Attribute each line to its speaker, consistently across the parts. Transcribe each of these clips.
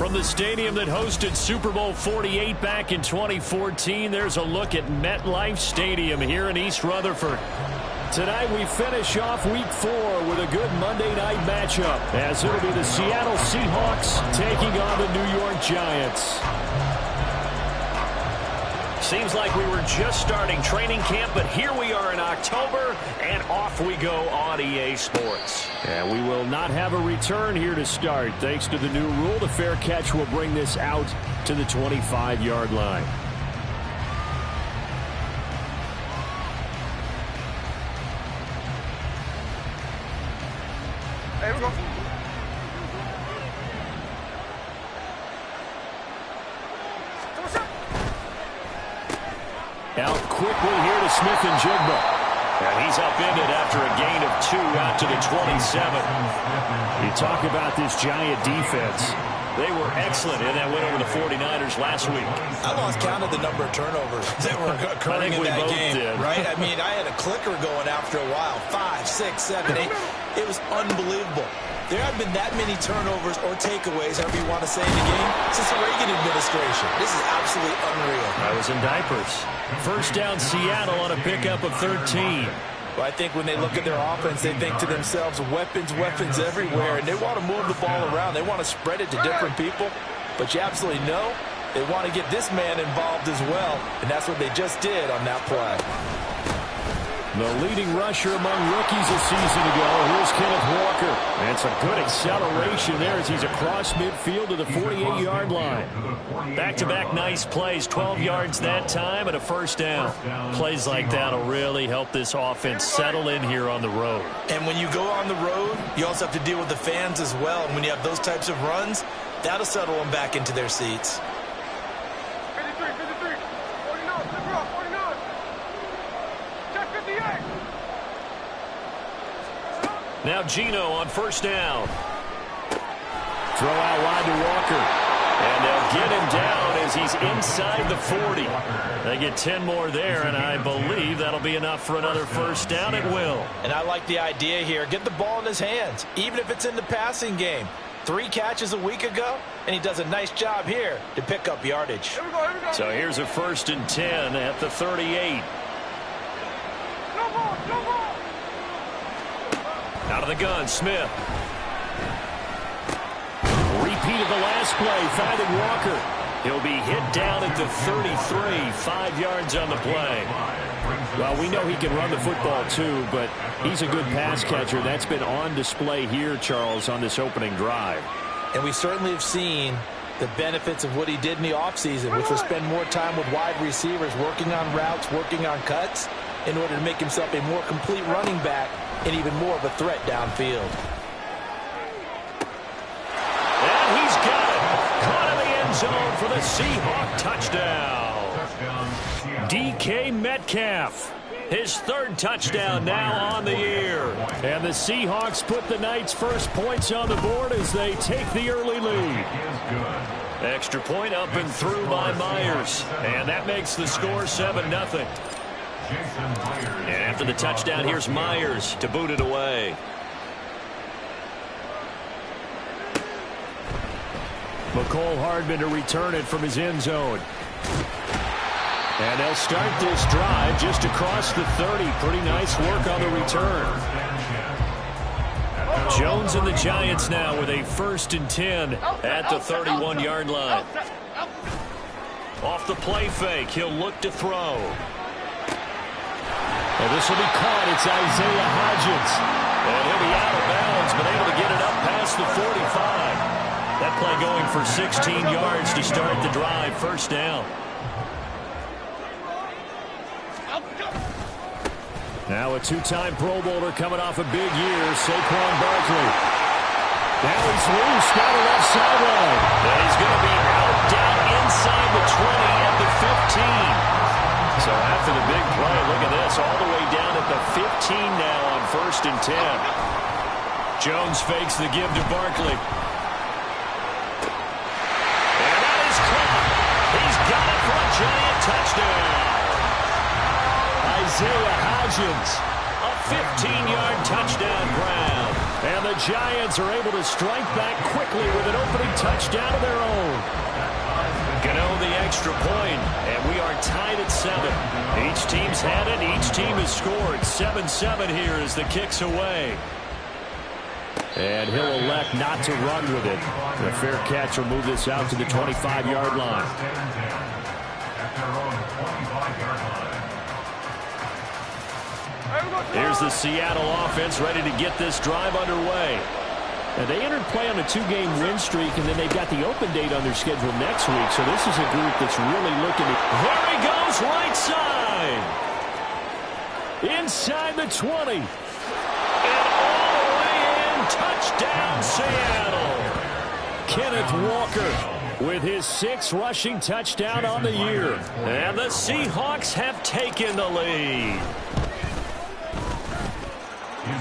Speaker 1: From the stadium that hosted Super Bowl 48 back in 2014, there's a look at MetLife Stadium here in East Rutherford. Tonight we finish off Week 4 with a good Monday night matchup, as it'll be the Seattle Seahawks taking on the New York Giants. Seems like we were just starting training camp, but here we are in October, and off we go on EA Sports.
Speaker 2: And we will not have a return here to start. Thanks to the new rule, the fair catch will bring this out to the 25-yard line.
Speaker 3: Here we go.
Speaker 1: Out quickly here to Smith and Jigba. And he's upended after a gain of 2 out to the 27.
Speaker 2: You talk about this Giant defense.
Speaker 1: They were excellent in that win over the 49ers last week.
Speaker 4: I lost count of the number of turnovers that were occurring in that game, right? I mean, I had a clicker going after a while. 5, 6, 7, 8. It was unbelievable. There have been that many turnovers or takeaways, however you want to say, in the game, since the Reagan administration. This is absolutely unreal.
Speaker 1: I was in diapers. First down, Seattle on a pickup of 13.
Speaker 4: Well, I think when they look at their offense, they think to themselves, weapons, weapons everywhere, and they want to move the ball around. They want to spread it to different people, but you absolutely know they want to get this man involved as well, and that's what they just did on that play.
Speaker 2: The leading rusher among rookies a season ago. Here's Kenneth Walker. And some good acceleration there as he's across midfield to the 48-yard line.
Speaker 1: Back-to-back nice plays, 12 yards that time and a first down. Plays like that will really help this offense settle in here on the road.
Speaker 4: And when you go on the road, you also have to deal with the fans as well. And when you have those types of runs, that'll settle them back into their seats.
Speaker 3: 53, 49, 49. Check 58.
Speaker 1: Now Gino on first down. Throw out wide to Walker. And they'll get him down as he's inside the 40. They get 10 more there, and I believe that'll be enough for another first down. It will.
Speaker 4: And I like the idea here. Get the ball in his hands, even if it's in the passing game. 3 catches a week ago, and he does a nice job here to pick up yardage.
Speaker 3: Here we go.
Speaker 1: So here's a 1st and 10 at the 38.
Speaker 3: No ball.
Speaker 1: Out of the gun, Smith. Repeat of the last play, finding Walker. He'll be hit down at the 33, 5 yards on the play.
Speaker 2: Well, we know he can run the football too, but he's a good pass catcher. That's been on display here, Charles, on this opening drive.
Speaker 4: And we certainly have seen the benefits of what he did in the offseason, which was spend more time with wide receivers, working on routes, working on cuts, in order to make himself a more complete running back and even more of a threat downfield.
Speaker 1: And he's got it. Caught in the end zone for the Seahawk touchdown. DK Metcalf. His 3rd touchdown now on the year. And the Seahawks put the Knights' first points on the board as they take the early lead. Extra point up and through by Myers. And that makes the score 7-0. And after the touchdown, here's Myers to boot it away.
Speaker 2: McCole Hardman to return it from his end zone. And they'll start this drive just across the 30. Pretty nice work on the return.
Speaker 1: Jones and the Giants now with a 1st and 10 at the 31-yard line. Off the play fake, he'll look to throw.
Speaker 2: And this will be caught. It's Isaiah Hodgins.
Speaker 1: And he'll be out of bounds, but able to get it up past the 45. That play going for 16 yards to start the drive. First down.
Speaker 2: Now a 2-time Pro Bowler coming off a big year, Saquon Barkley. Now he's loose down the left sideline.
Speaker 1: And he's going to be out down inside the 20 at the 15. So after the big play, look at this, all the way down at the 15 now on 1st and 10. Jones fakes the give to Barkley. And that is caught. He's got it for a Giant touchdown.
Speaker 2: Isaiah Hodgins.
Speaker 1: A 15-yard touchdown grab.
Speaker 2: And the Giants are able to strike back quickly with an opening touchdown of their own.
Speaker 1: Gano the extra point, and we are tied at 7. Each team's had it. Each team has scored. 7-7 here as the kick's away.
Speaker 2: And he'll elect not to run with it. The fair catch will move this out to the 25-yard line.
Speaker 1: Here's the Seattle offense ready to get this drive underway.
Speaker 2: And they entered play on a 2-game win streak, and then they've got the open date on their schedule next week. So this is a group that's really looking to...
Speaker 1: There he goes, right side.
Speaker 2: Inside the 20.
Speaker 1: And all the way in, touchdown, Seattle.
Speaker 2: Kenneth Walker with his 6th rushing touchdown on the year.
Speaker 1: And the Seahawks have taken the lead.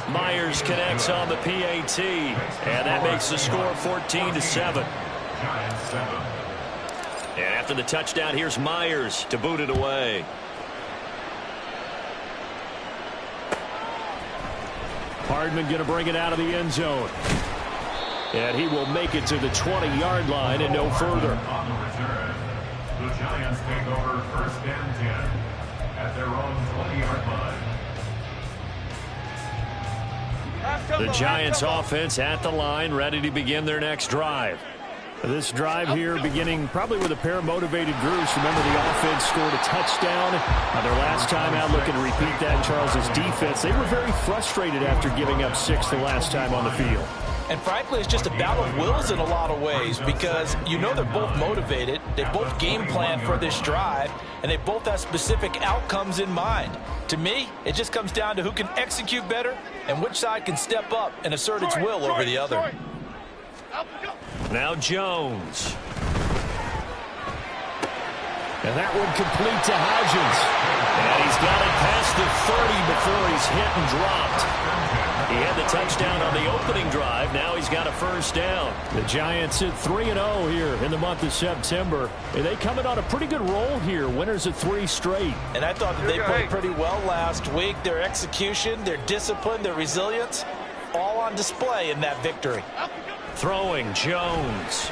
Speaker 1: Myers connects on the PAT, and that makes the score 14-7. And after the touchdown, here's Myers to boot it away.
Speaker 2: Hardman going to bring it out of the end zone. And he will make it to the 20-yard line and no further.
Speaker 5: On the return, the Giants take over 1st and 10 at their own 20-yard line.
Speaker 1: The Giants offense at the line, ready to begin their next drive.
Speaker 2: This drive here beginning probably with a pair of motivated groups. Remember, the offense scored a touchdown their last time out. Looking to repeat that in Charles's defense. They were very frustrated after giving up 6 the last time on the field.
Speaker 4: And frankly, it's just a battle of wills in a lot of ways because you know they're both motivated. They both game plan for this drive, and they both have specific outcomes in mind. To me, it just comes down to who can execute better and which side can step up and assert its will over the other.
Speaker 1: Now Jones.
Speaker 2: And that one complete to Hodgins.
Speaker 1: And he's got it past the 30 before he's hit and dropped. He had the touchdown on the opening drive. Now he's got a 1st down.
Speaker 2: The Giants at 3-0 here in the month of September. And they come in on a pretty good roll here. Winners of 3 straight.
Speaker 4: And I thought that they played pretty well last week. Their execution, their discipline, their resilience, all on display in that victory.
Speaker 1: Throwing Jones.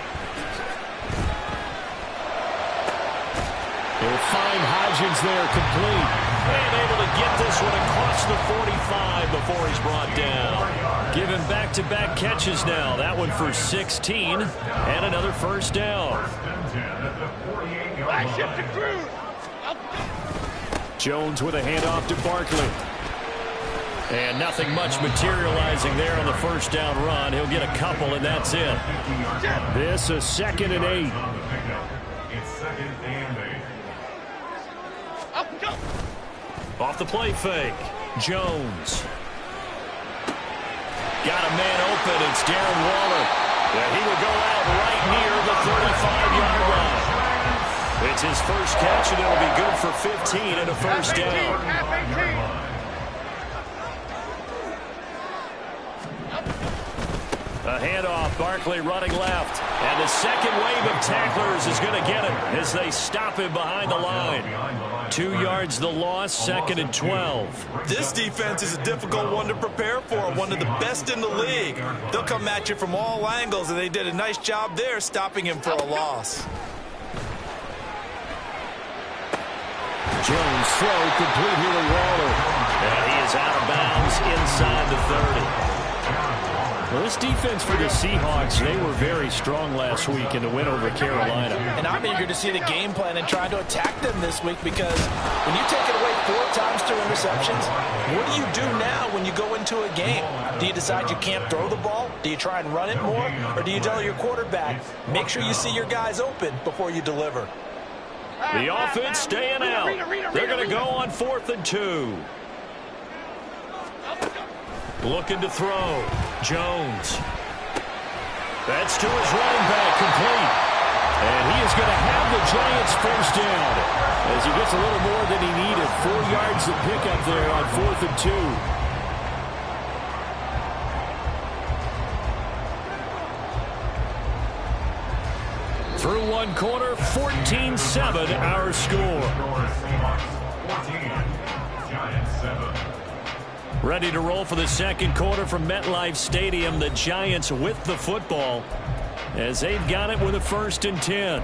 Speaker 2: They'll find Hodgins there complete.
Speaker 1: And able to get this one across the 45 before he's brought down. Given back-to-back catches now. That one for 16 and another 1st down.
Speaker 2: Jones with a handoff to Barkley.
Speaker 1: And nothing much materializing there on the 1st down run. He'll get a couple, and that's it.
Speaker 2: This is 2nd and 8.
Speaker 5: It's 2nd and 8.
Speaker 1: Off the play fake. Jones. Got a man open. It's Darren Waller. And he will go out right near the 35-yard line. It's his first catch, and it'll be good for 15 and a 1st down. A handoff, Barkley running left. And the second wave of tacklers is going to get him as they stop him behind the line. 2 yards the loss, 2nd and 12.
Speaker 4: This defense is a difficult one to prepare for, one of the best in the league. They'll come at you from all angles, and they did a nice job there stopping him for a loss.
Speaker 2: Jones throw complete here to Waller.
Speaker 1: And he is out of bounds inside the 30.
Speaker 2: Well, this defense for the Seahawks, they were very strong last week in the win over Carolina.
Speaker 4: And I'm eager to see the game plan and try to attack them this week because when you take it away 4 times to interceptions, what do you do now when you go into a game? Do you decide you can't throw the ball? Do you try and run it more? Or do you tell your quarterback, make sure you see your guys open before you deliver?
Speaker 1: The offense staying out. They're going to go on 4th and 2. Looking to throw. Jones. That's to his running back, complete. And he is going to have the Giants 1st down as he gets a little more than he needed. 4 yards to pick up there on 4th and 2. Through one quarter, 14-7 our score.
Speaker 5: Seahawks 14, Giants 7.
Speaker 1: Ready to roll for the second quarter from MetLife Stadium. The Giants with the football as they've got it with a 1st and 10.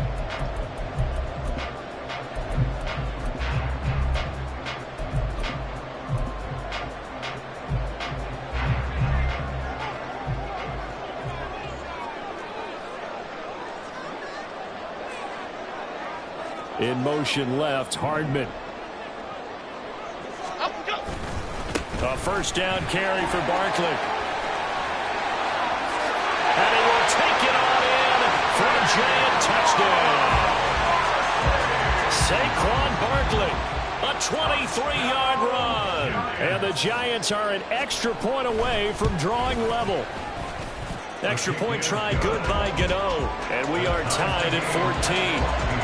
Speaker 1: In motion left, Hardman. A 1st down carry for Barkley. And he will take it on in for a Giant touchdown. Saquon Barkley, a 23-yard run. And the Giants are an extra point away from drawing level. Extra point try good by Gano. And we are tied at 14.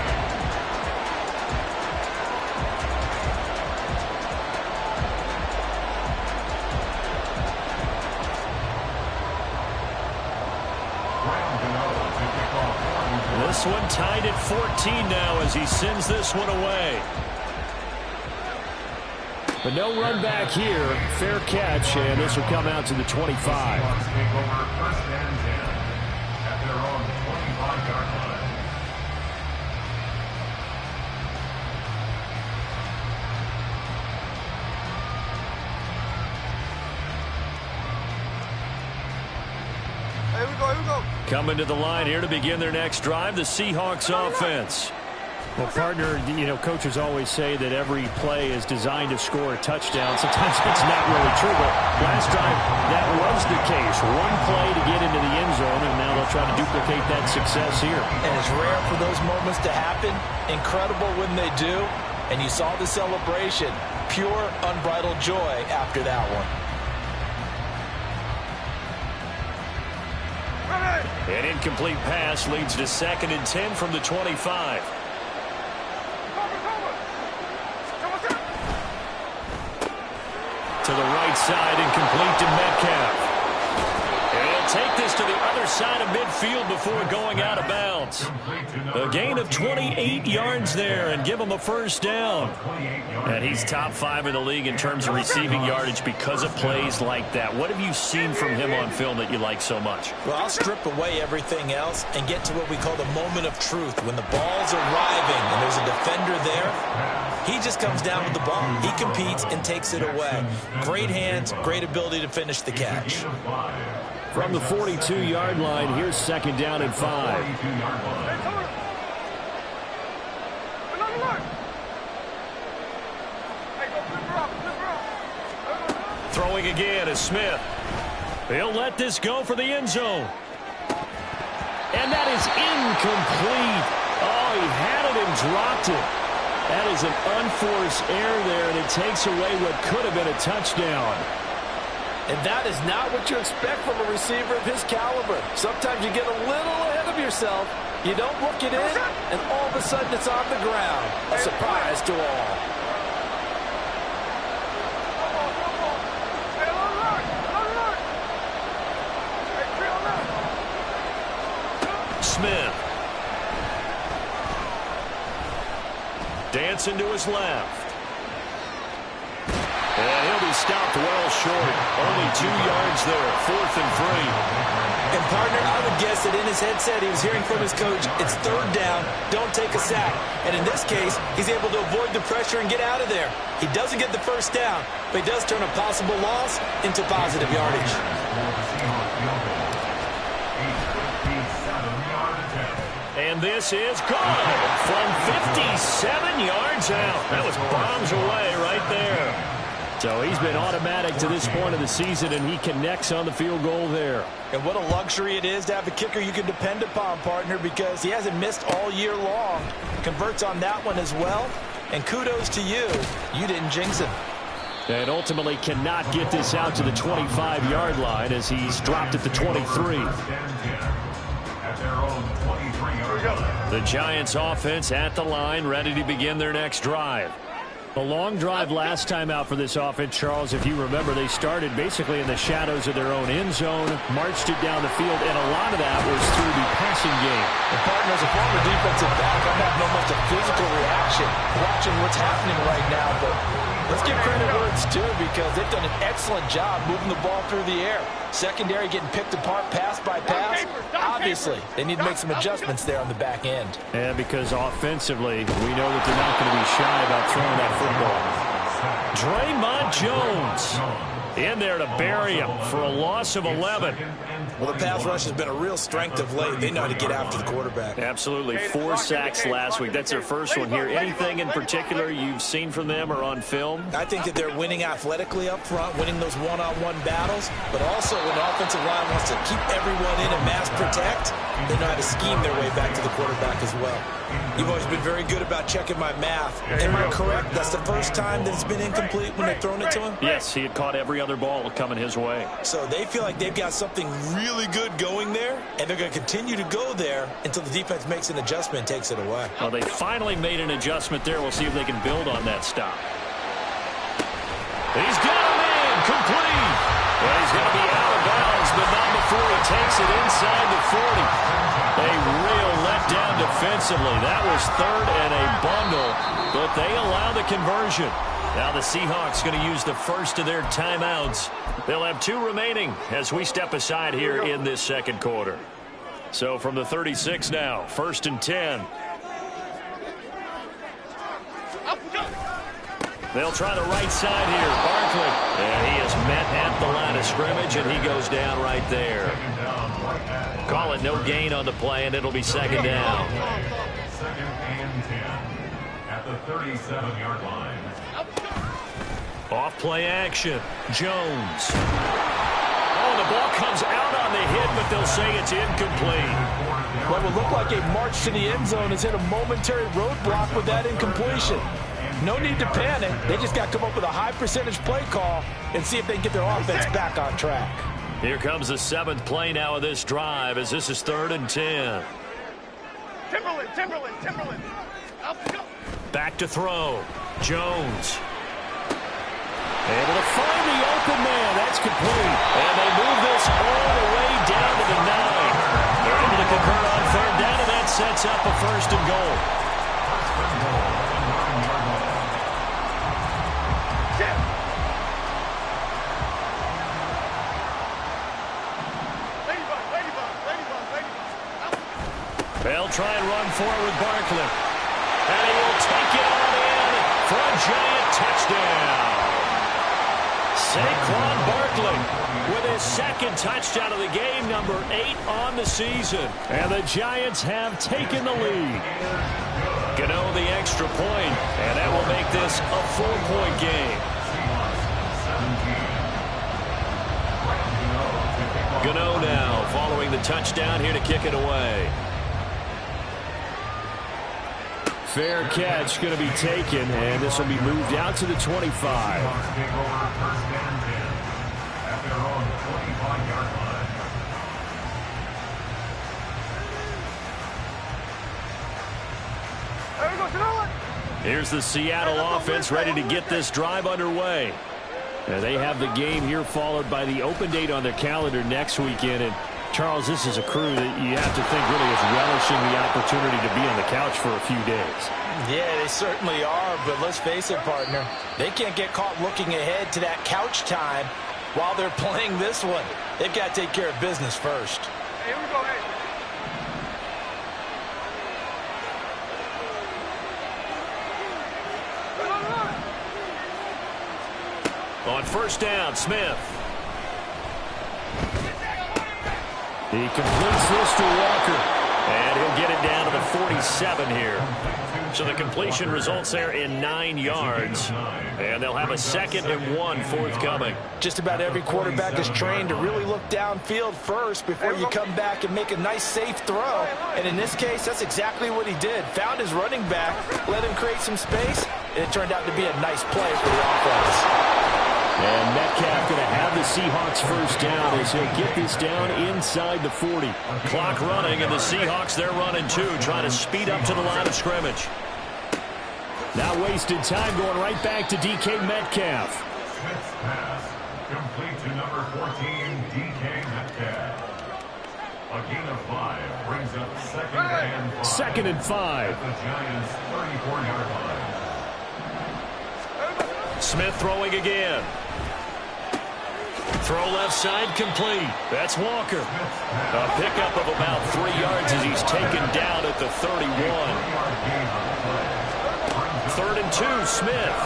Speaker 1: This one tied at 14 now as he sends this one away. But no run back here. Fair catch, and this will come out to the 25.
Speaker 3: Here we go.
Speaker 1: Coming to the line here to begin their next drive, the Seahawks offense.
Speaker 2: Well, partner, coaches always say that every play is designed to score a touchdown. Sometimes it's not really true, but last drive, that was the case. One play to get into the end zone, and now they'll try to duplicate that success here.
Speaker 4: And it's rare for those moments to happen. Incredible when they do. And you saw the celebration. Pure, unbridled joy after that one.
Speaker 1: An incomplete pass leads to 2nd and 10 from the 25. To the right side and complete to Metcalf. And he'll take this to the other side of midfield before going out of bounds. A gain of 28 yards there and give him a 1st down. And he's top 5 in the league in terms of receiving yardage because of plays like that. What have you seen from him on film that you like so much?
Speaker 4: Well, I'll strip away everything else and get to what we call the moment of truth. When the ball's arriving and there's a defender there, he just comes down with the ball. He competes and takes it away. Great hands, great ability to finish the catch.
Speaker 2: From the 42-yard line, here's 2nd down and 5.
Speaker 1: Throwing again is Smith. He'll let this go for the end zone. And that is incomplete. Oh, he had it and dropped it. That is an unforced error there, and it takes away what could have been a touchdown.
Speaker 6: And that is not what you expect from a receiver of his caliber. Sometimes you get a little ahead of yourself. You don't look it in, and all of a sudden it's on the ground. A surprise to all.
Speaker 1: Smith. Dancing to his left. And he'll be stopped well short. Only 2 yards there. 4th and 3.
Speaker 4: And, partner, I would guess that in his headset he was hearing from his coach, it's 3rd down, don't take a sack. And in this case, he's able to avoid the pressure and get out of there. He doesn't get the 1st down, but he does turn a possible loss into positive yardage.
Speaker 1: And this is good from 57 yards out. That was bombs away right there.
Speaker 2: So he's been automatic to this point of the season, and he connects on the field goal there.
Speaker 4: And what a luxury it is to have a kicker you can depend upon, partner, because he hasn't missed all year long. Converts on that one as well. And kudos to you. You didn't jinx him.
Speaker 2: And ultimately cannot get this out to the 25-yard line as he's dropped at the 23.
Speaker 1: The Giants offense at the line, ready to begin their next drive.
Speaker 2: A long drive last time out for this offense, Charles. If you remember, they started basically in the shadows of their own end zone, marched it down the field, and a lot of that was through the passing game.
Speaker 4: And, partner, as a former defensive back, I'm having almost a physical reaction watching what's happening right now, but
Speaker 6: Let's give credit where it's due because they've done an excellent job moving the ball through the air. Secondary getting picked apart pass by pass. Obviously, they need to make some adjustments there on the back end.
Speaker 2: Yeah, because offensively, we know that they're not going to be shy about throwing that football.
Speaker 1: Draymond Jones in there to bury him for a loss of 11.
Speaker 4: Well, the pass rush has been a real strength of late. They know how to get after the quarterback.
Speaker 2: Absolutely. 4 sacks last week. That's their first one here. Anything in particular you've seen from them or on film?
Speaker 4: I think that they're winning athletically up front, winning those one-on-one battles, but also when the offensive line wants to keep everyone in and mass protect, they know how to scheme their way back to the quarterback as well. You've always been very good about checking my math. Am I correct? That's the first time that it's been incomplete when they're throwing it to him?
Speaker 2: Yes, he had caught every other ball coming his way.
Speaker 4: So they feel like they've got something really good going there, and they're going to continue to go there until the defense makes an adjustment and takes it away.
Speaker 2: Well, they finally made an adjustment there. We'll see if they can build on that stop.
Speaker 1: He's got him in, complete. Well, he's going to be out of bounds, but not before he takes it inside the 40. A real letdown defensively. That was third and a bundle, but they allow the conversion. Now the Seahawks going to use the first of their timeouts. They'll have 2 remaining as we step aside here in this second quarter. So from the 36 now, 1st and 10. They'll try the right side here. Barkley. And he is met at the line of scrimmage, and he goes down right there. Call it no gain on the play, and it'll be second down.
Speaker 5: 2nd and 10 at the 37-yard line.
Speaker 1: Off play action. Jones. Oh, the ball comes out on the hit, but they'll say it's incomplete.
Speaker 6: What will look like a march to the end zone has hit a momentary roadblock with that incompletion. No need to panic. They just got to come up with a high percentage play call and see if they can get their offense back on track.
Speaker 1: Here comes the 7th play now of this drive as this is 3rd and 10.
Speaker 3: Timberland.
Speaker 1: Back to throw. Jones. Able to find the open man. That's complete. And they move this all the way down to the 9. They're able to convert on 3rd down, and that sets up a 1st and goal. They'll try and run forward with Barkley. And he will take it on in for a giant touchdown. Saquon Barkley with his 2nd touchdown of the game, number 8 on the season. And the Giants have taken the lead. Gano the extra point, and that will make this a 4-point game. Gano now following the touchdown here to kick it away. Fair catch going to be taken, and this will be moved out to the 25. Here's the Seattle offense ready to get this drive underway. And they have the game here followed by the open date on their calendar next weekend. And Charles, this is a crew that you have to think really is relishing the opportunity to be on the couch for a few days.
Speaker 6: Yeah, they certainly are, but let's face it, partner. They can't get caught looking ahead to that couch time while they're playing this one. They've got to take care of business first.
Speaker 3: Here we go, hey.
Speaker 1: On 1st down, Smith. He completes this to Walker. And he'll get it down to the 47 here. So the completion results there in 9 yards. And they'll have a 2nd and 1 forthcoming.
Speaker 6: Just about every quarterback is trained to really look downfield first before you come back and make a nice, safe throw. And in this case, that's exactly what he did. Found his running back, let him create some space, and it turned out to be a nice play for the offense.
Speaker 1: And Metcalf going to have the Seahawks 1st down as he'll get this down inside the 40. Clock running, and the Seahawks, they're running too, trying to speed up to the line of scrimmage. Now wasted time going right back to DK Metcalf.
Speaker 5: Smith's pass complete to number 14, DK Metcalf. A gain of 5 brings up 2nd and 5.
Speaker 1: 2nd and 5.
Speaker 5: At the Giants' 34-yard line.
Speaker 1: Smith throwing again. Throw left side complete. That's Walker. A pickup of about 3 yards as he's taken down at the 31. 3rd and 2, Smith.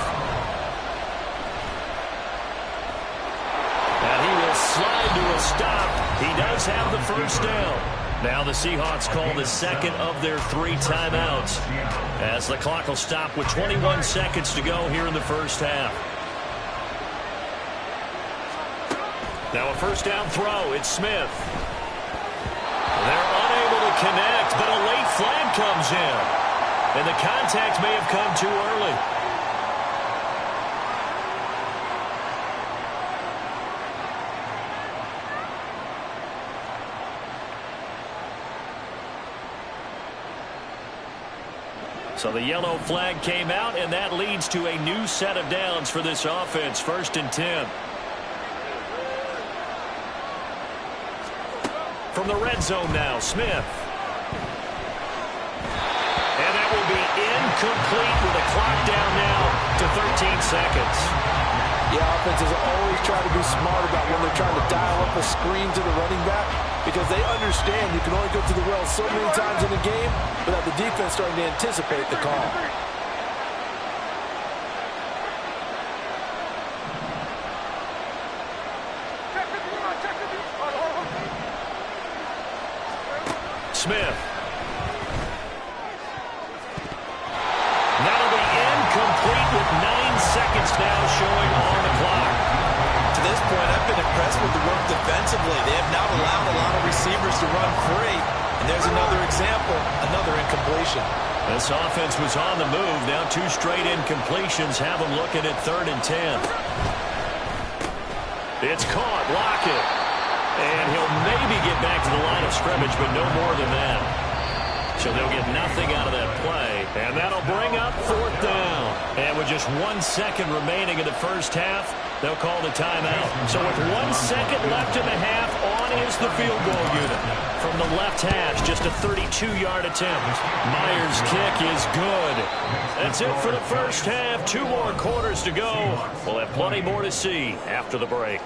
Speaker 1: And he will slide to a stop. He does have the first down. Now the Seahawks call the second of their 3 timeouts as the clock will stop with 21 seconds to go here in the first half. Now a first down throw. It's Smith. They're unable to connect, but a late flag comes in. And the contact may have come too early. So the yellow flag came out, and that leads to a new set of downs for this offense. 1st and 10. From the red zone now, Smith. And that will be incomplete with a clock down now to 13 seconds.
Speaker 6: The offenses always try to be smart about when they're trying to dial up a screen to the running back because they understand you can only go to the well so many times in a game without the defense starting to anticipate the call.
Speaker 1: Smith. That'll be incomplete with 9 seconds now showing on the clock.
Speaker 4: To this point, I've been impressed with the work defensively. They have not allowed a lot of receivers to run free. And there's another example, another incompletion.
Speaker 1: This offense was on the move. Now 2 straight incompletions have them looking at 3rd and 10. It's caught. Lockett. And he'll maybe get back to the line of scrimmage, but no more than that. So they'll get nothing out of that play. And that'll bring up 4th down. And with just 1 second remaining in the first half, they'll call the timeout. So with 1 second left in the half, on is the field goal unit. From the left hash, just a 32-yard attempt. Myers' kick is good. That's it for the first half. 2 more quarters to go. We'll have plenty more to see after the break.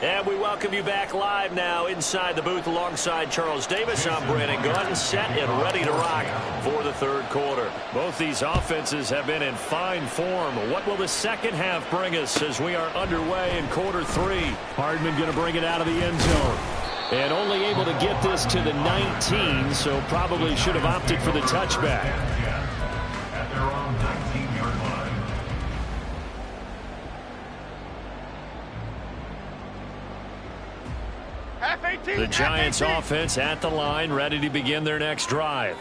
Speaker 1: And we welcome you back live now inside the booth alongside Charles Davis. I'm Brandon Gaudin, set and ready to rock for the 3rd quarter. Both these offenses have been in fine form. What will the second half bring us as we are underway in quarter 3?
Speaker 2: Hardman going to bring it out of the end zone. And only able to get this to the 19, so probably should have opted for the touchback.
Speaker 5: At their own 19-yard line.
Speaker 1: The Giants offense at the line, ready to begin their next drive.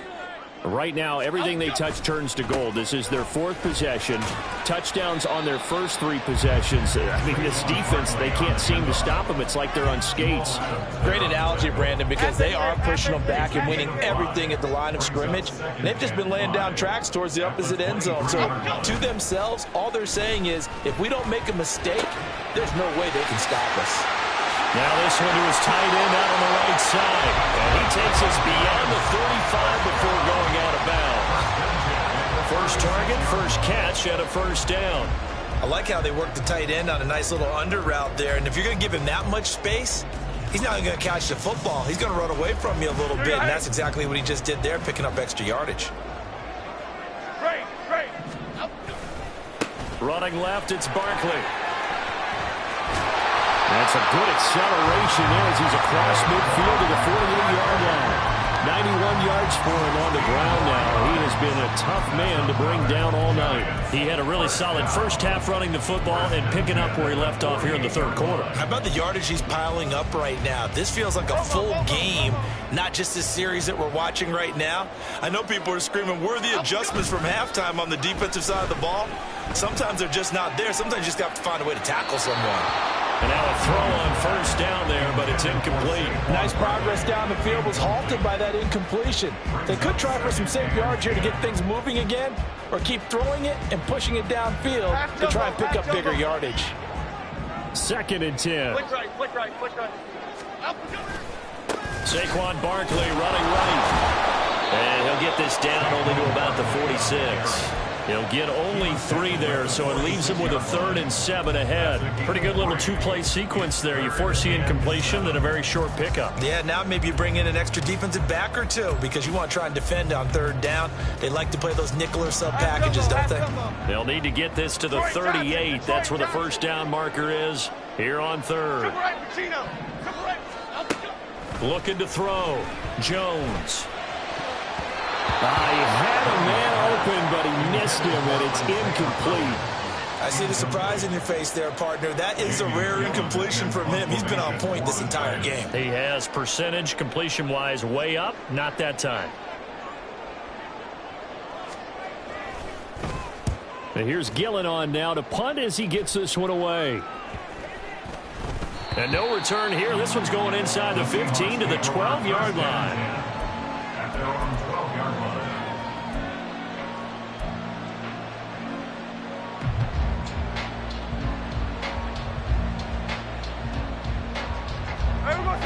Speaker 2: Right now, everything they touch turns to gold. This is their 4th possession. Touchdowns on their first 3 possessions. I mean, this defense, they can't seem to stop them. It's like they're on skates.
Speaker 6: Great analogy, Brandon, because they are pushing them back and winning everything at the line of scrimmage. They've just been laying down tracks towards the opposite end zone. So to themselves, all they're saying is, if we don't make a mistake, there's no way they can stop us.
Speaker 1: Now this one to his tight end out on the right side. And he takes us beyond the 35 before going out of bounds. First target, first catch, and a first down.
Speaker 4: I like how they work the tight end on a nice little under route there. And if you're going to give him that much space, he's not going to catch the football. He's going to run away from you a little bit, and that's exactly what he just did there, picking up extra yardage.
Speaker 1: Running left, it's Barkley.
Speaker 2: That's a good acceleration there as he's across midfield to the 48-yard line. 91 yards for him on the ground now. He has been a tough man to bring down all night.
Speaker 1: He had a really solid first half running the football and picking up where he left off here in the 3rd quarter.
Speaker 4: How about the yardage he's piling up right now? This feels like a full game, not just this series that we're watching right now. I know people are screaming, where are the adjustments from halftime on the defensive side of the ball? Sometimes they're just not there. Sometimes you just have to find a way to tackle someone.
Speaker 1: And now a throw on first down there, but it's incomplete.
Speaker 6: Nice progress down the field was halted by that incompletion. They could try for some safe yards here to get things moving again, or keep throwing it and pushing it downfield to try and pick up bigger yardage.
Speaker 2: 2nd and 10.
Speaker 3: Flick right, flick right, flick right.
Speaker 1: Saquon Barkley running right. And he'll get this down only to about the 46. He'll get only 3 there, so it leaves him with a 3rd and 7 ahead. Pretty good little 2-play sequence there. You force the incompletion, then a very short pickup.
Speaker 4: Yeah, now maybe you bring in an extra defensive back or 2 because you want to try and defend on 3rd down. They like to play those nickel or sub packages, don't they?
Speaker 1: They'll need to get this to the 38. That's where the first down marker is here on 3rd. Looking to throw. Jones.
Speaker 2: He had a man open, but he missed him, and it's incomplete.
Speaker 4: I see the surprise in your face there, partner. That is a rare incompletion from him. He's been on point this entire game.
Speaker 1: He has percentage completion-wise way up. Not that time.
Speaker 2: And here's Gillen on now to punt as he gets this one away.
Speaker 1: And no return here. This one's going inside the 15 to the 12-yard line.
Speaker 5: At their own 12-yard line.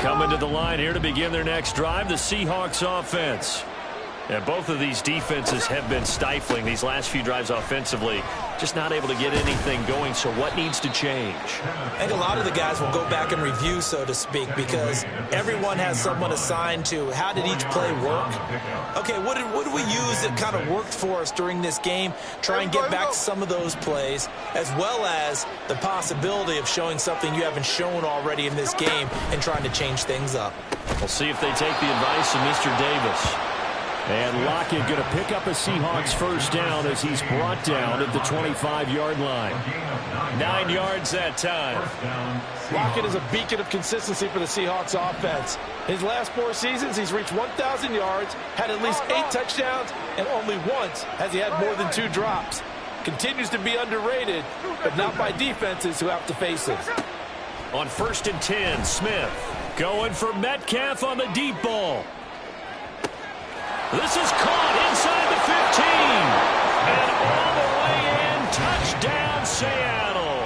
Speaker 1: Coming to the line here to begin their next drive, the Seahawks offense. And both of these defenses have been stifling these last few drives offensively. Just not able to get anything going, so what needs to change?
Speaker 4: I think a lot of the guys will go back and review, so to speak, because everyone has someone assigned to how did each play work. Okay, what did we use that kind of worked for us during this game? Try and get back to some of those plays, as well as the possibility of showing something you haven't shown already in this game and trying to change things up.
Speaker 1: We'll see if they take the advice of Mr. Davis.
Speaker 2: And Lockett going to pick up a Seahawks first down as he's brought down at the 25-yard line.
Speaker 1: 9 yards that time.
Speaker 6: Lockett is a beacon of consistency for the Seahawks offense. His last 4 seasons, he's reached 1,000 yards, had at least 8 touchdowns, and only once has he had more than 2 drops. Continues to be underrated, but not by defenses who have to face him.
Speaker 1: On 1st and 10, Smith going for Metcalf on the deep ball. This is caught inside the 15. And all the way in, touchdown, Seattle.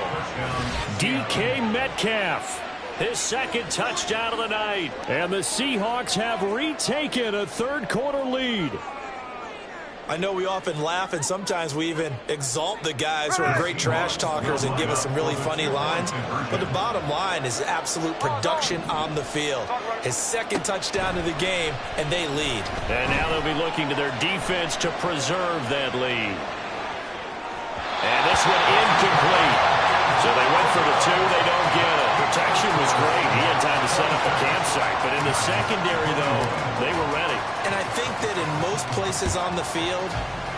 Speaker 1: DK Metcalf, his 2nd touchdown of the night.
Speaker 2: And the Seahawks have retaken a 3rd-quarter lead.
Speaker 4: I know we often laugh, and sometimes we even exalt the guys who are great trash talkers and give us some really funny lines. But the bottom line is absolute production on the field. His 2nd touchdown of the game, and they lead.
Speaker 1: And now they'll be looking to their defense to preserve that lead. And this one incomplete. So they went for the 2. They don't get it. Protection was great. He had time to set up the campsite. But in the secondary, though, they were ready.
Speaker 4: And I think that in most places on the field,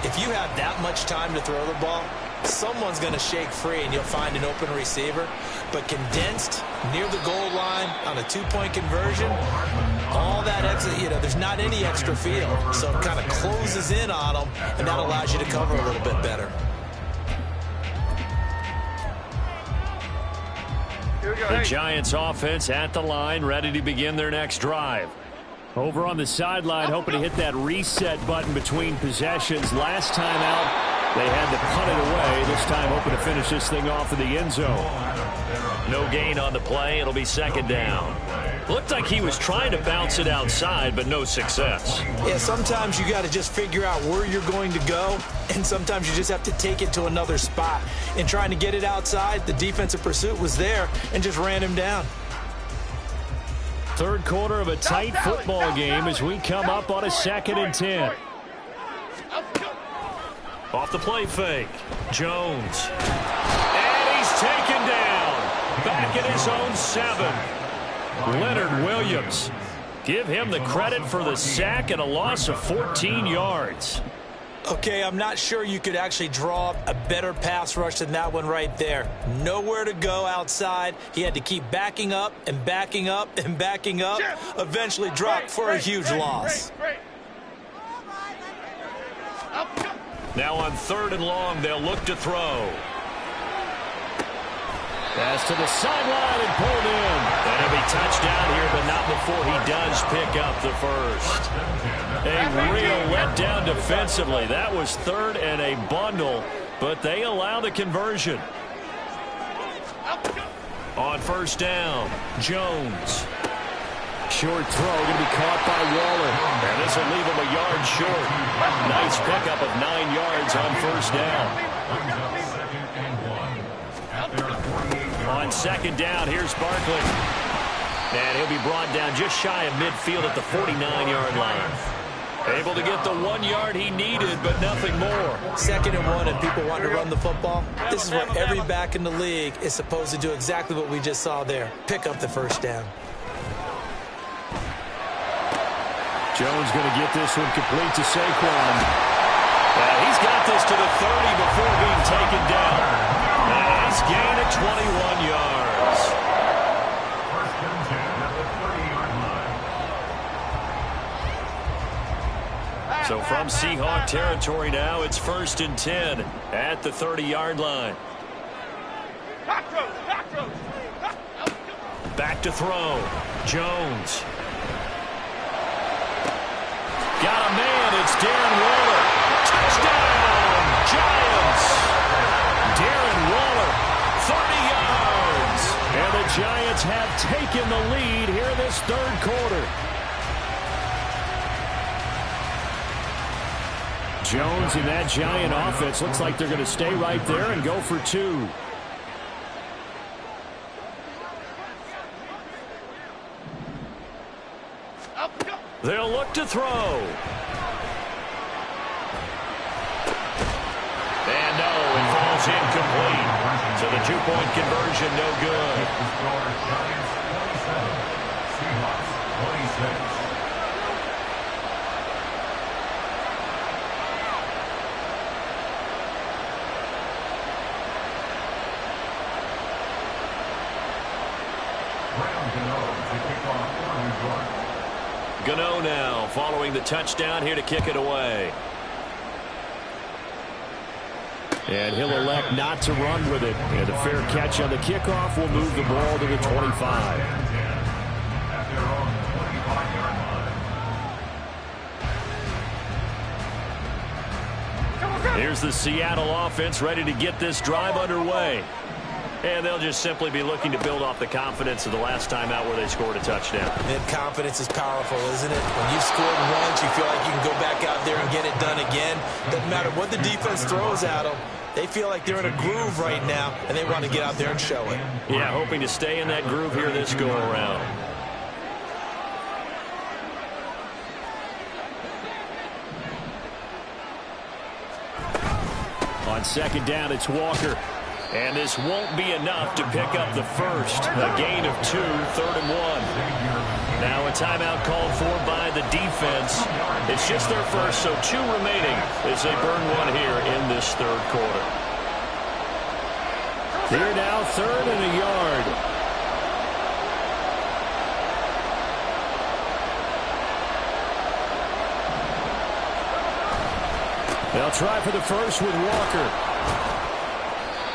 Speaker 4: if you have that much time to throw the ball, someone's going to shake free and you'll find an open receiver. But condensed near the goal line on a 2-point conversion, all that extra, there's not any extra field. So it kind of closes in on them, and that allows you to cover a little bit better.
Speaker 1: The Giants offense at the line, ready to begin their next drive.
Speaker 2: Over on the sideline, hoping to hit that reset button between possessions. Last time out, they had to punt it away. This time, hoping to finish this thing off in the end zone.
Speaker 1: No gain on the play. It'll be 2nd down. Looked like he was trying to bounce it outside, but no success.
Speaker 4: Yeah, sometimes you got to just figure out where you're going to go, and sometimes you just have to take it to another spot. In trying to get it outside, the defensive pursuit was there and just ran him down.
Speaker 2: 3rd quarter of a tight football game as we come up on a 2nd and 10.
Speaker 1: Off the play fake. Jones. And he's taken down. Back at his own 7. Leonard Williams. Give him the credit for the sack and a loss of 14 yards.
Speaker 4: Okay, I'm not sure you could actually draw up a better pass rush than that one right there. Nowhere to go outside. He had to keep backing up and backing up and backing up. Eventually dropped for a huge loss.
Speaker 1: Now on 3rd and long, they'll look to throw.
Speaker 2: Pass to the sideline and pulled in.
Speaker 1: And he'll be touchdown here, but not before he does pick up the 1st. A real letdown defensively. That was 3rd and a bundle, but they allow the conversion. On 1st down, Jones.
Speaker 2: Short throw going to be caught by Waller.
Speaker 1: And this will leave him a yard short. Nice pickup of 9 yards on first down. On second down, here's Barkley. And he'll be brought down just shy of midfield at the 49-yard line. Able to get the 1 yard he needed, but nothing more.
Speaker 4: 2nd and 1, and people want to run the football. This is where every back in the league is supposed to do exactly what we just saw there. Pick up the first down.
Speaker 2: Jones going to get this one complete to Saquon.
Speaker 1: He's got this to the 30 before being taken down. Nice gain of 21 yards.
Speaker 5: First and 10 at the 30-yard line.
Speaker 1: So from Seahawk territory now, it's 1st and 10 at the 30-yard line. Back to throw. Jones. Got a man. It's Darren Waller. Touchdown, Giants. Darren Waller, 30 yards.
Speaker 2: And the Giants have taken the lead here in this 3rd quarter. Jones and that Giant offense looks like they're going to stay right there and go for 2.
Speaker 1: They'll look to throw. And no, it falls incomplete. So the 2-point conversion, no good.
Speaker 5: The score, Giants 27, Seahawks 26.
Speaker 1: Gano now following the touchdown here to kick it away.
Speaker 2: And he'll elect not to run with it. And a fair catch on the kickoff will move the ball to the 25.
Speaker 1: Here's the Seattle offense ready to get this drive underway. And they'll just simply be looking to build off the confidence of the last time out where they scored a touchdown.
Speaker 4: And confidence is powerful, isn't it? When you've scored once, you feel like you can go back out there and get it done again. Doesn't matter what the defense throws at them. They feel like they're in a groove right now, and they want to get out there and show it.
Speaker 1: Yeah, hoping to stay in that groove here this go-around.
Speaker 2: On second down, it's Walker.
Speaker 1: And this won't be enough to pick up the first. A gain of 2, 3rd and 1. Now a timeout called for by the defense. It's just their first, so 2 remaining as they burn 1 here in this 3rd quarter.
Speaker 2: Here now, 3rd and a yard. They'll try for the first with Walker.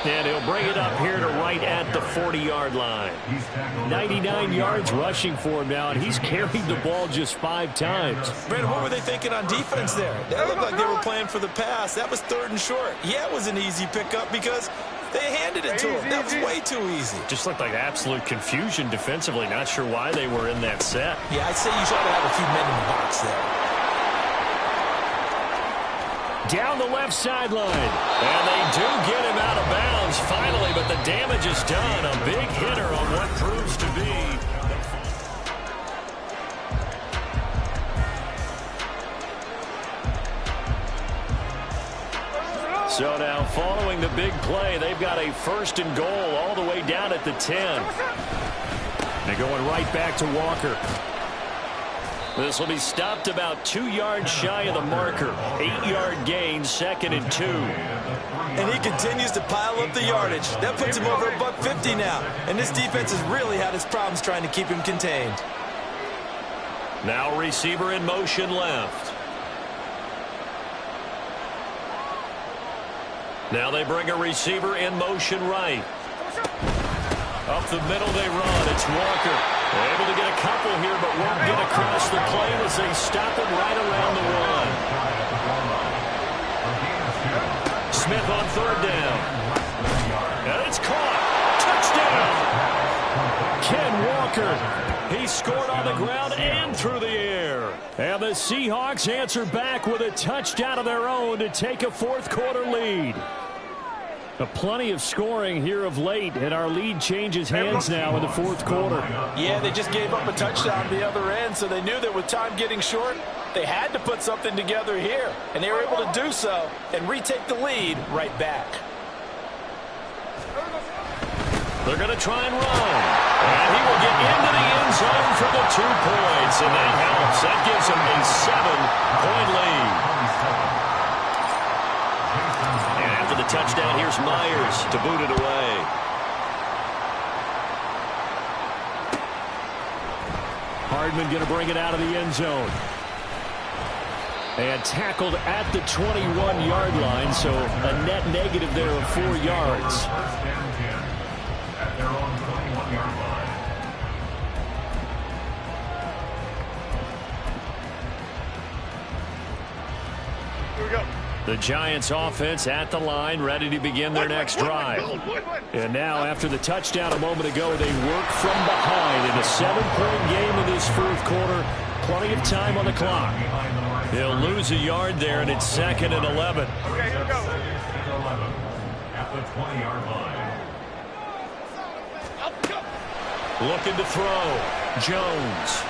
Speaker 1: And he'll bring it up here to right at the 40-yard line.
Speaker 2: 99 yards rushing for him now, and he's carried the ball just 5 times.
Speaker 4: Brandon, what were they thinking on defense there? That looked like they were playing for the pass. That was 3rd and short. Yeah, it was an easy pickup because they handed it to him. That was way too easy.
Speaker 1: Just looked like absolute confusion defensively. Not sure why they were in that set.
Speaker 4: Yeah, I'd say you should have a few men in the box there.
Speaker 2: Down the left sideline.
Speaker 1: And they do get him out of bounds finally, but the damage is done. A big hitter on what proves to be. So now following the big play, they've got a 1st and goal all the way down at the 10.
Speaker 2: They're going right back to Walker.
Speaker 1: This will be stopped about 2 yards shy of the marker. 8-yard gain, 2nd and 2.
Speaker 4: And he continues to pile up the yardage. That puts him over $150 now. And this defense has really had its problems trying to keep him contained.
Speaker 1: Now receiver in motion left. Now they bring a receiver in motion right. Up the middle they run. It's Walker. They're able to get a couple here, but won't get across the plane as they stop him right around the 1. Smith on 3rd down. And it's caught. Touchdown.
Speaker 2: Ken Walker
Speaker 1: He scored on the ground and through the air. And the Seahawks answer back with a touchdown of their own to take a fourth-quarter lead. Plenty of scoring here of late, and our lead changes hands now in the fourth quarter.
Speaker 6: Yeah, they just gave up a touchdown at the other end, so they knew that with time getting short, they had to put something together here. And they were able to do so and retake the lead right back.
Speaker 1: They're going to try and run. And he will get into the end zone for the 2 points, and that helps. That gives him a 7-point lead. And after the touchdown, here's Myers to boot it away.
Speaker 2: Hardman going to bring it out of the end zone. And tackled at the 21-yard line, so a net negative there of 4 yards.
Speaker 5: At their own 21-yard line.
Speaker 3: Here we go.
Speaker 1: The Giants offense at the line, ready to begin their next drive.
Speaker 2: And now, after the touchdown a moment ago, they work from behind in a 7-point game in this fourth quarter. Plenty of time on the clock.
Speaker 1: They'll lose a yard there, and it's 2nd and 11.
Speaker 3: Okay, here we go.
Speaker 5: At the 20-yard line.
Speaker 1: Looking to throw. Jones.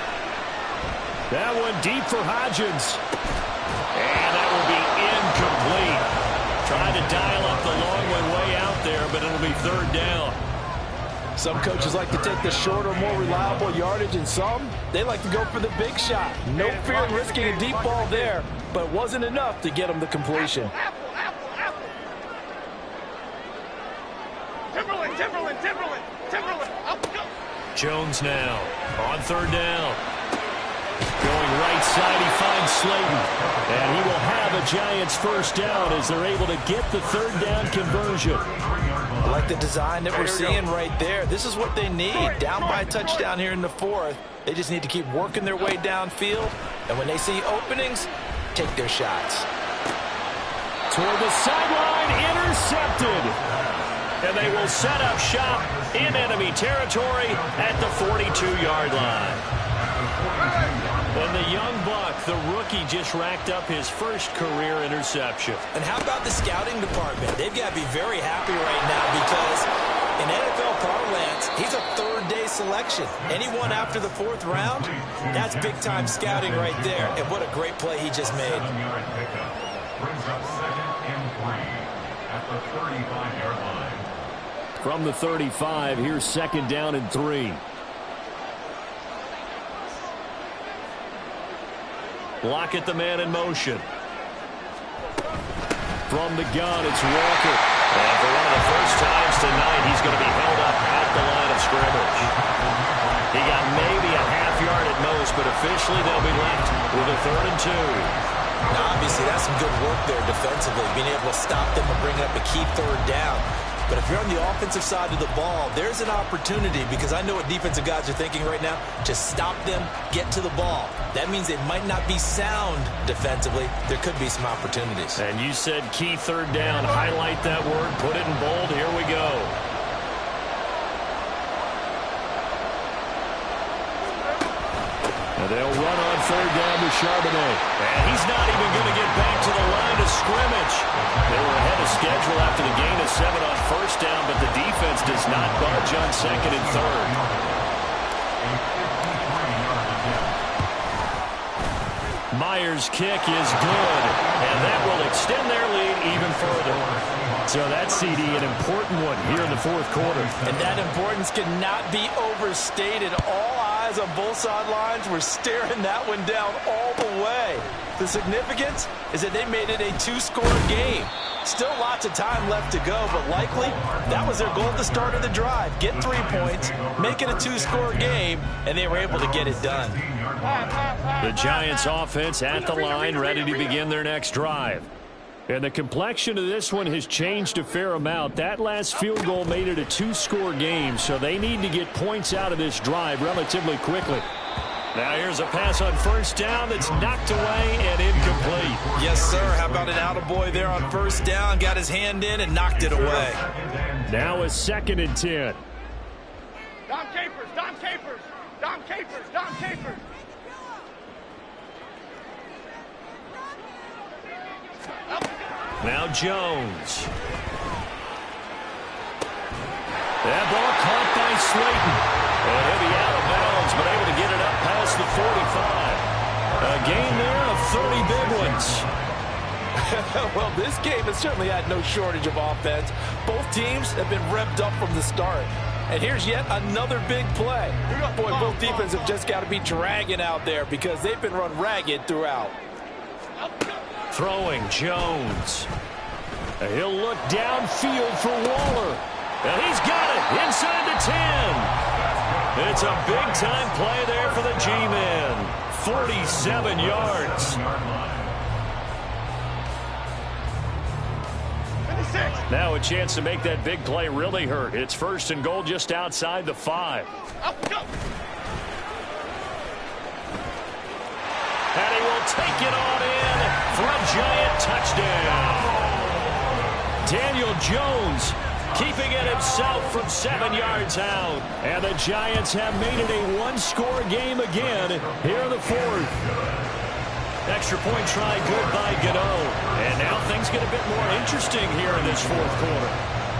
Speaker 1: That one deep for Hodgins. And that will be incomplete. Trying to dial up the long one way out there, but it'll be 3rd down.
Speaker 6: Some coaches like to take the shorter, more reliable yardage, and some, they like to go for the big shot. No fear in risking a deep ball there, but it wasn't enough to get them the completion.
Speaker 3: Timberland. Up, go.
Speaker 1: Jones now on 3rd down. Going right side, he finds Slayton. And he will have a Giants first down as they're able to get the 3rd down conversion.
Speaker 6: I like the design that we're seeing right there. This is what they need. Down by a touchdown here in the 4th. They just need to keep working their way downfield. And when they see openings, take their shots.
Speaker 1: Toward the sideline, intercepted. And they will set up shop in enemy territory at the 42-yard line. And the young buck, the rookie, just racked up his first career interception.
Speaker 4: And how about the scouting department? They've got to be very happy right now because in NFL parlance, he's a 3rd-day selection. Anyone after the 4th round, that's big-time scouting right there. And what a great play he just made.
Speaker 5: 7-yard pickup brings up 2nd and 3 at the 35-yard line.
Speaker 2: From the 35, here's 2nd down and 3.
Speaker 1: Lockett, the man in motion. From the gun, it's Walker. And for one of the first times tonight, he's going to be held up at the line of scrimmage. He got maybe a half yard at most, but officially they'll be left with a 3rd and 2.
Speaker 4: Now, obviously, that's some good work there defensively, being able to stop them and bring up a key 3rd down. But if you're on the offensive side of the ball, there's an opportunity because I know what defensive guys are thinking right now. Just stop them, get to the ball. That means they might not be sound defensively. There could be some opportunities.
Speaker 1: And you said key 3rd down. Highlight that word. Put it in bold. Here we go.
Speaker 2: And they'll run on 3rd down to Charbonnet.
Speaker 1: And he's not even going to get back to the line of scrimmage. They were ahead of schedule after the gain of 7 on 1st down, but the defense does not budge on 2nd and 3rd. Myers' kick is good, and that will extend their lead even further.
Speaker 2: So that, CD, an important one here in the 4th quarter.
Speaker 6: And that importance cannot be overstated. All eyes on both sidelines were staring that one down all the way. The significance is that they made it a 2-score game. Still lots of time left to go, but likely that was their goal at the start of the drive. Get 3 points, make it a 2-score game, and they were able to get it done.
Speaker 1: The Giants offense at the line, ready to begin their next drive.
Speaker 2: And the complexion of this one has changed a fair amount. That last field goal made it a 2-score game, so they need to get points out of this drive relatively quickly.
Speaker 1: Now here's a pass on 1st down that's knocked away and incomplete.
Speaker 4: Yes, sir. How about an attaboy there on 1st down? Got his hand in and knocked it away.
Speaker 2: Now a 2nd and 10.
Speaker 3: Dom Capers. Dom Capers. Dom Capers.
Speaker 1: Now Jones. That ball caught by Slayton. And he'll be out of bounds, but able to get it up past the 45. A gain there of 30 big ones.
Speaker 6: Well, this game has certainly had no shortage of offense. Both teams have been revved up from the start. And here's yet another big play. Boy, both defenses have just got to be dragging out there because they've been run ragged throughout.
Speaker 1: Throwing Jones. He'll look downfield for Waller. And he's got it inside the 10. It's a big-time play there for the G-Men. 47 yards. Now a chance to make that big play really hurt. It's 1st and goal just outside the 5. And he will take it on in for a giant touchdown. Daniel Jones keeping it himself from 7 yards out. And the Giants have made it a one-score game again here in the 4th. Extra point try good by Gano. And now things get a bit more interesting here in this 4th quarter.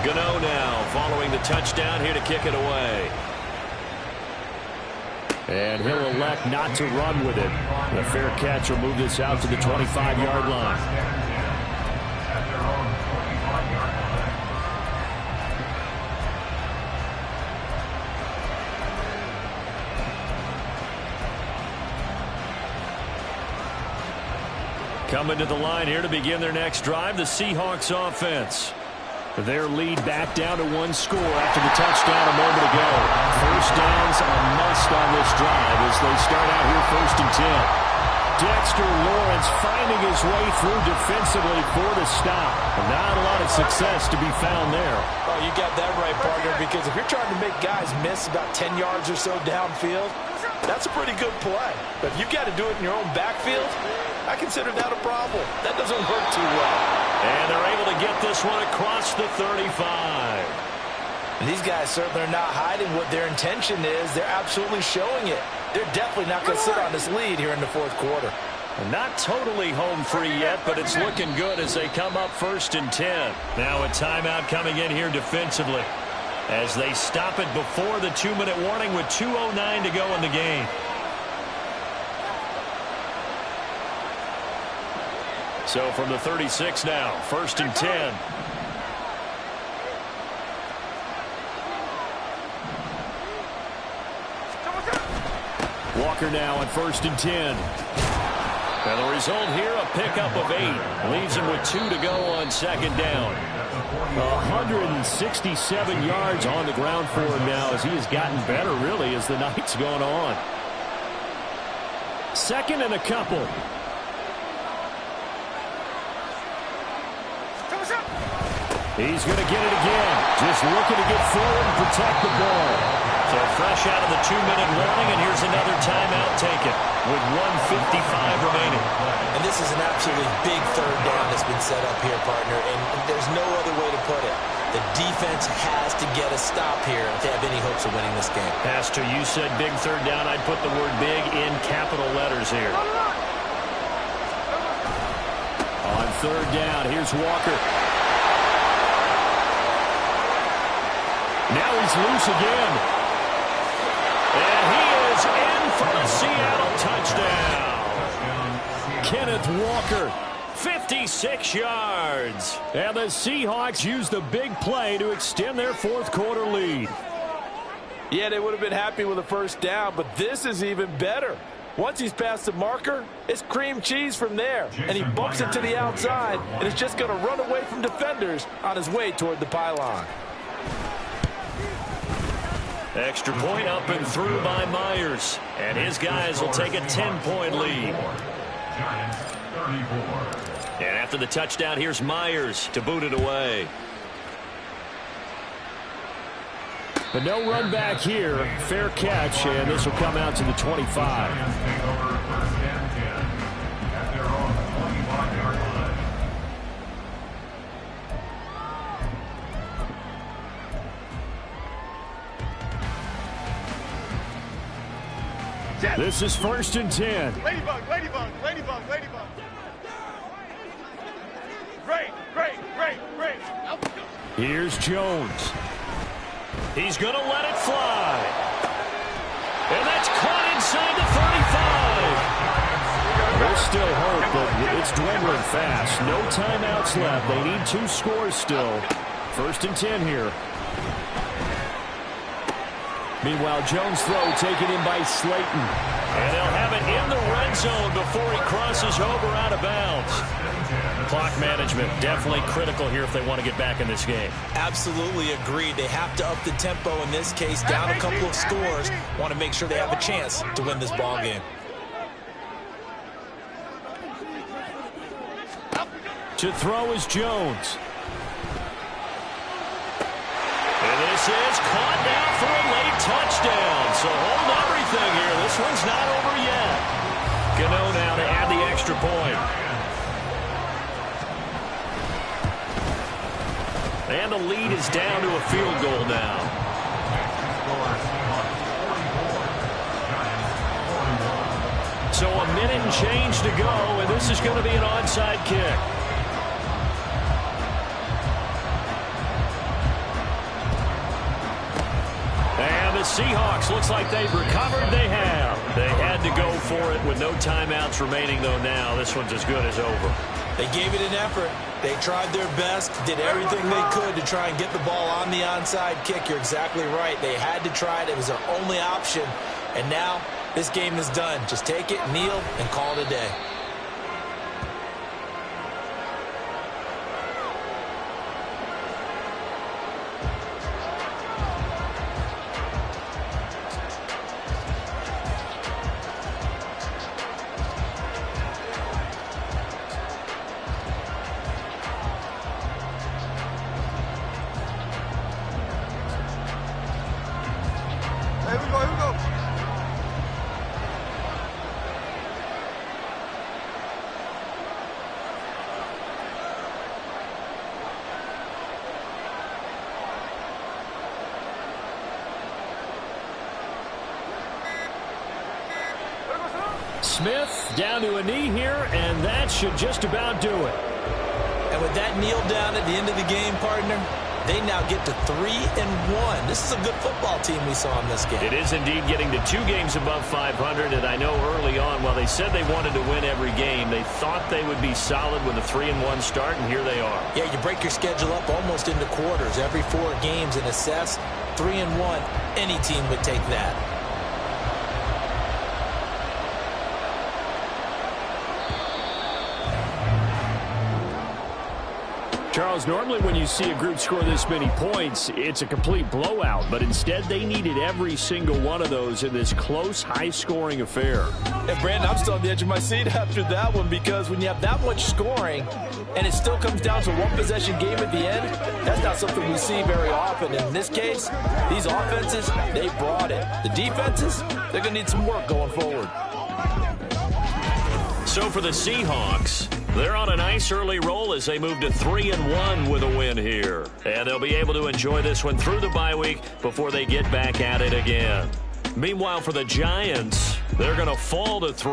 Speaker 1: Gano now following the touchdown here to kick it away.
Speaker 2: And he'll elect not to run with it. The fair catch will move this out to the 25-yard line.
Speaker 1: Coming to the line here to begin their next drive, the Seahawks offense.
Speaker 2: Their lead back down to 1 score after the touchdown a moment ago. First downs a must on this drive as they start out here 1st and 10. Dexter Lawrence finding his way through defensively for the stop. Not a lot of success to be found there.
Speaker 6: Oh, you got that right, partner, because if you're trying to make guys miss about 10 yards or so downfield, that's a pretty good play. But if you've got to do it in your own backfield, I consider that a problem. That doesn't work too well.
Speaker 1: And they're able to get this one across the 35.
Speaker 6: And these guys certainly are not hiding what their intention is. They're absolutely showing it. They're definitely not going to sit on this lead here in the 4th quarter.
Speaker 1: Not totally home free yet, but it's looking good as they come up 1st and 10. Now a timeout coming in here defensively as they stop it before the 2-minute warning with 2:09 to go in the game. So from the 36 now, 1st and 10.
Speaker 2: Walker now on 1st and 10.
Speaker 1: And the result here, a pickup of 8. Leaves him with 2 to go on 2nd down.
Speaker 2: 167 yards on the ground for him now as he has gotten better, really, as the night's gone on. 2nd and a couple. He's going to get it again. Just looking to get forward and protect the ball.
Speaker 1: So fresh out of the 2-minute warning, and here's another timeout taken with 1:55 remaining.
Speaker 4: And this is an absolutely big 3rd down that's been set up here, partner, and there's no other way to put it. The defense has to get a stop here if they have any hopes of winning this game.
Speaker 1: Pastor, you said big 3rd down. I'd put the word big in capital letters here.
Speaker 2: On 3rd down, here's Walker.
Speaker 1: Now he's loose again. And he is in for the Seattle touchdown.
Speaker 2: Kenneth Walker.
Speaker 1: 56 yards.
Speaker 2: And the Seahawks use the big play to extend their 4th quarter lead.
Speaker 6: Yeah, they would have been happy with a 1st down, but this is even better. Once he's past the marker, it's cream cheese from there. And he bumps it to the outside, and it's just going to run away from defenders on his way toward the pylon.
Speaker 1: Extra point up and through by Myers. And his guys will take a 10-point lead. And after the touchdown, here's Myers to boot it away.
Speaker 2: But no run back here. Fair catch, and this will come out to the 25. This is 1st and 10.
Speaker 3: Ladybug, ladybug, ladybug, ladybug. Great, great, great, great.
Speaker 2: Here's Jones.
Speaker 1: He's going to let it fly. And that's caught inside the 35.
Speaker 2: There's still hope, but it's dwindling fast. No timeouts left. They need 2 scores still. 1st and 10 here. Meanwhile, Jones' throw taken in by Slayton.
Speaker 1: And they'll have it in the red zone before he crosses over out of bounds. Clock management definitely critical here if they want to get back in this game.
Speaker 4: Absolutely agreed. They have to up the tempo in this case, down a couple of scores. Want to make sure they have a chance to win this ball game.
Speaker 2: To throw is Jones.
Speaker 1: And this is caught now for a late touchdown. So hold everything here. This one's not over yet. Gano now to add the extra point. And the lead is down to a field goal now. So a minute and change to go, and this is going to be an onside kick. And the Seahawks, looks like they've recovered. They have. They had to go for it with no timeouts remaining, though now. This one's as good as over.
Speaker 4: They gave it an effort. They tried their best, did everything they could to try and get the ball on the onside kick. You're exactly right. They had to try it. It was their only option. And now this game is done. Just take it, kneel, and call it a day.
Speaker 3: Here we go, here we go.
Speaker 2: Smith down to a knee here, and that should just about do it.
Speaker 4: And with that kneel down at the end of the game, partner, they now get to 3-1. This is a good football team we saw in this game.
Speaker 1: It is indeed getting to 2 games above 500, and I know early on, while they said they wanted to win every game, they thought they would be solid with a 3-1 start, and here they are.
Speaker 4: Yeah, you break your schedule up almost into quarters, every 4 games, and assess 3-1. Any team would take that.
Speaker 2: Charles, normally when you see a group score this many points, it's a complete blowout. But instead, they needed every single one of those in this close, high-scoring affair.
Speaker 6: And, Brandon, I'm still on the edge of my seat after that one because when you have that much scoring and it still comes down to one possession game at the end, that's not something we see very often. In this case, these offenses, they brought it. The defenses, they're going to need some work going forward.
Speaker 1: So for the Seahawks, they're on a nice early roll as they move to 3-1 with a win here. And they'll be able to enjoy this one through the bye week before they get back at it again. Meanwhile, for the Giants, they're going to fall to 3.